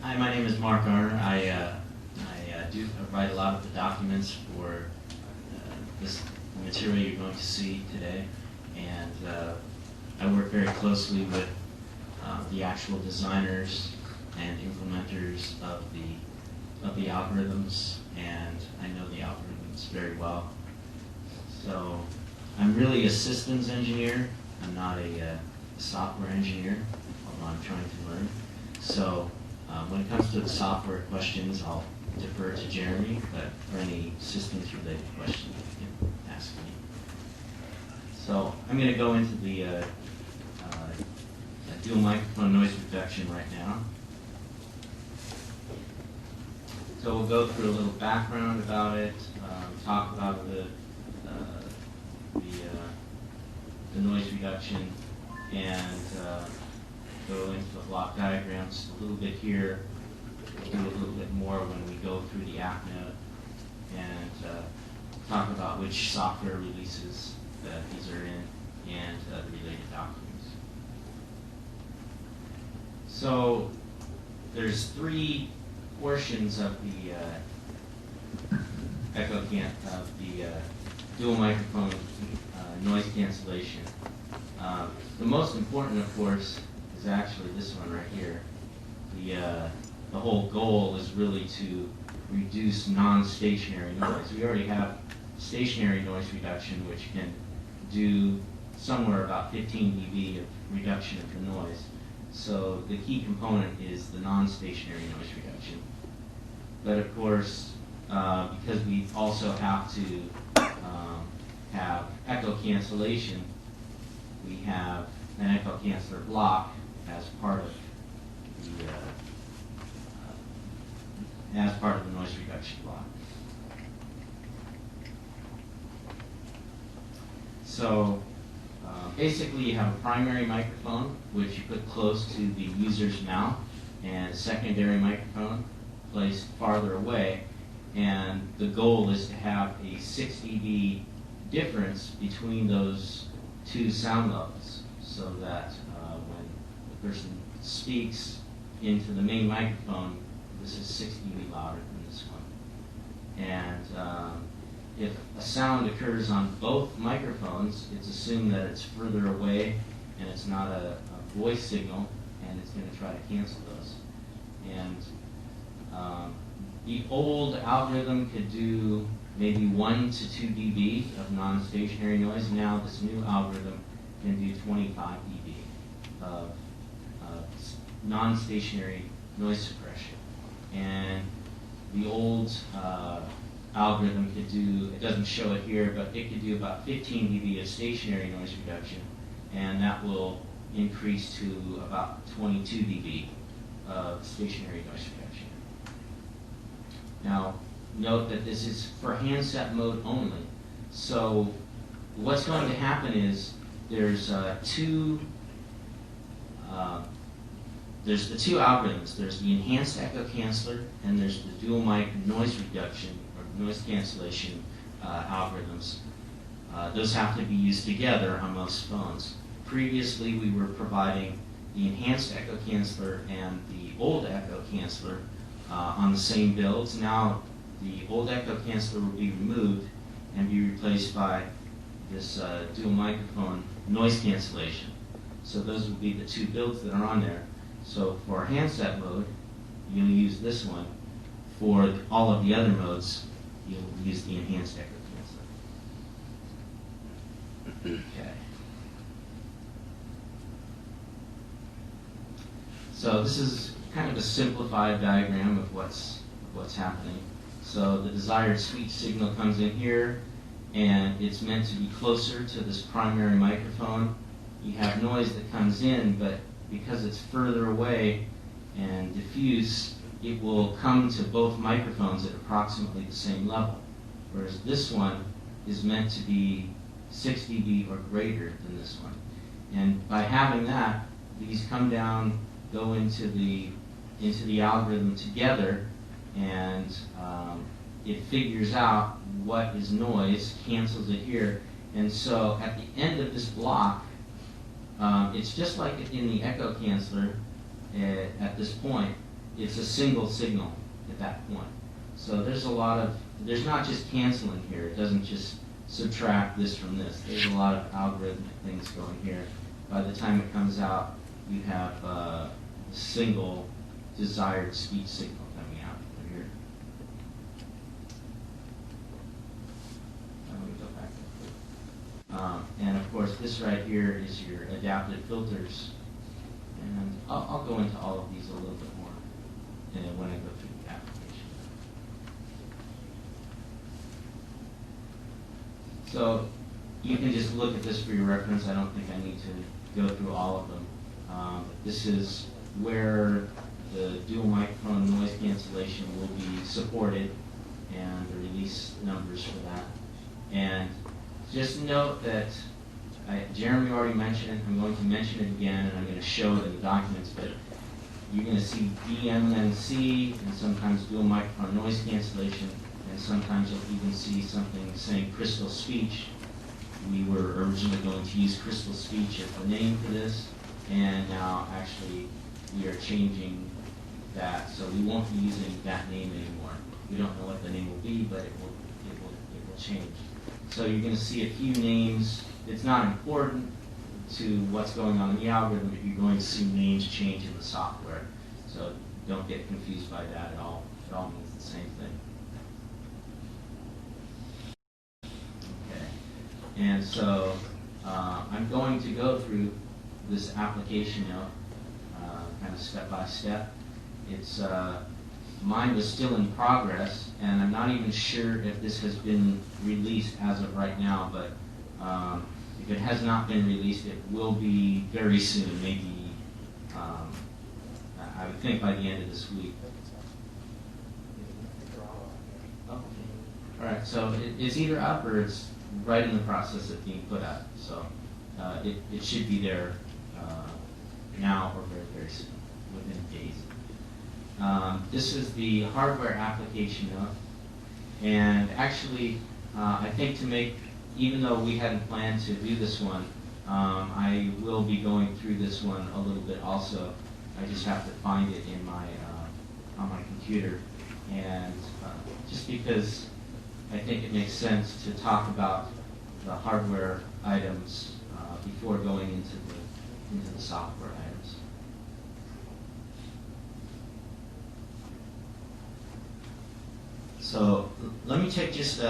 Hi, my name is Mark Garner. I write a lot of the documents for this material you're going to see today, and I work very closely with the actual designers and implementers of the algorithms, and I know the algorithms very well. So I'm really a systems engineer. I'm not a software engineer, although I'm trying to learn. So when it comes to the software questions, I'll defer to Jeremy, but for any systems-related questions, you can ask me. So I'm going to go into the dual microphone noise reduction right now. So we'll go through a little background about it, talk about the noise reduction, and go into the block diagrams a little bit here. We'll do a little bit more when we go through the app note, and talk about which software releases that these are in and the related documents. So there's three portions of the dual microphone noise cancellation. The most important, of course, is actually this one right here. The whole goal is really to reduce non-stationary noise. We already have stationary noise reduction, which can do somewhere about 15 dB of reduction of the noise. So the key component is the non-stationary noise reduction. But of course, because we also have to have echo cancellation, we have an echo canceller block as part of the noise reduction block. So basically you have a primary microphone which you put close to the user's mouth, and a secondary microphone placed farther away, and the goal is to have a 6 dB difference between those two sound levels, so that when the person speaks into the main microphone, this is 6 dB louder than this one. And if a sound occurs on both microphones, it's assumed that it's further away and it's not a voice signal, and it's going to try to cancel those. And the old algorithm could do maybe 1 to 2 dB of non-stationary noise. Now this new algorithm can do 25 dB of non-stationary noise suppression. And the old algorithm could do, it doesn't show it here, but it could do about 15 dB of stationary noise reduction, and that will increase to about 22 dB of stationary noise reduction. Now, note that this is for handset mode only. So what's going to happen is there's the two algorithms. There's the enhanced echo canceller, and there's the dual mic noise reduction or noise cancellation algorithms. Those have to be used together on most phones. Previously, we were providing the enhanced echo canceller and the old echo canceller on the same builds. Now, the old echo canceller will be removed and be replaced by this dual microphone noise cancellation. So those will be the two builds that are on there. So for handset mode, you'll use this one. For all of the other modes, you'll use the enhanced echo canceller. Okay. So this is kind of a simplified diagram of what's happening. So the desired speech signal comes in here, and it's meant to be closer to this primary microphone. You have noise that comes in, but because it's further away and diffuse, it will come to both microphones at approximately the same level. Whereas this one is meant to be 6 dB or greater than this one. And by having that, these come down, go into the algorithm together, and it figures out what is noise, cancels it here. And so at the end of this block, it's just like in the echo canceller at this point. it's a single signal at that point. So there's a lot of, there's not just canceling here. It doesn't just subtract this from this. There's a lot of algorithmic things going here. By the time it comes out, you have a single desired speech signal coming out from here. Let me go back. And of course, this right here is your adaptive filters. And I'll go into all of these a little bit more when I go through the application. So you can just look at this for your reference. I don't think I need to go through all of them. This is where the dual microphone noise cancellation will be supported and the release numbers for that. And just note that Jeremy already mentioned it. I'm going to mention it again, and I'm going to show it in the documents, but you're going to see DMNC and sometimes dual microphone noise cancellation, and sometimes you'll even see something saying crystal speech. We were originally going to use crystal speech as the name for this, and now actually we are changing that, so we won't be using that name anymore. We don't know what the name will be, but it will change. So you're going to see a few names. It's not important to what's going on in the algorithm, but you're going to see names change in the software. So don't get confused by that at all. It all means the same thing. Okay. And so I'm going to go through this application note kind of step by step. It's mine was still in progress, and I'm not even sure if this has been released as of right now, but if it has not been released, it will be very soon, maybe I would think by the end of this week. Okay. All right, so it's either up or it's right in the process of being put out. So it should be there now or very, very soon, within days. This is the hardware application note, and actually I think to make, even though we hadn't planned to do this one, I will be going through this one a little bit also. I just have to find it in my on my computer, and just because I think it makes sense to talk about the hardware items before going into the software items. So let me take just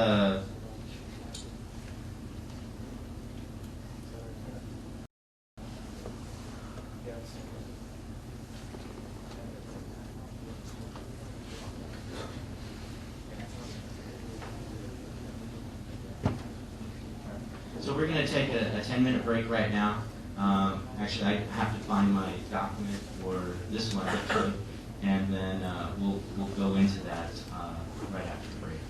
So we're going to take a 10-minute break right now. Actually, I have to find my document for this one, actually, and then we'll go into that right after the break.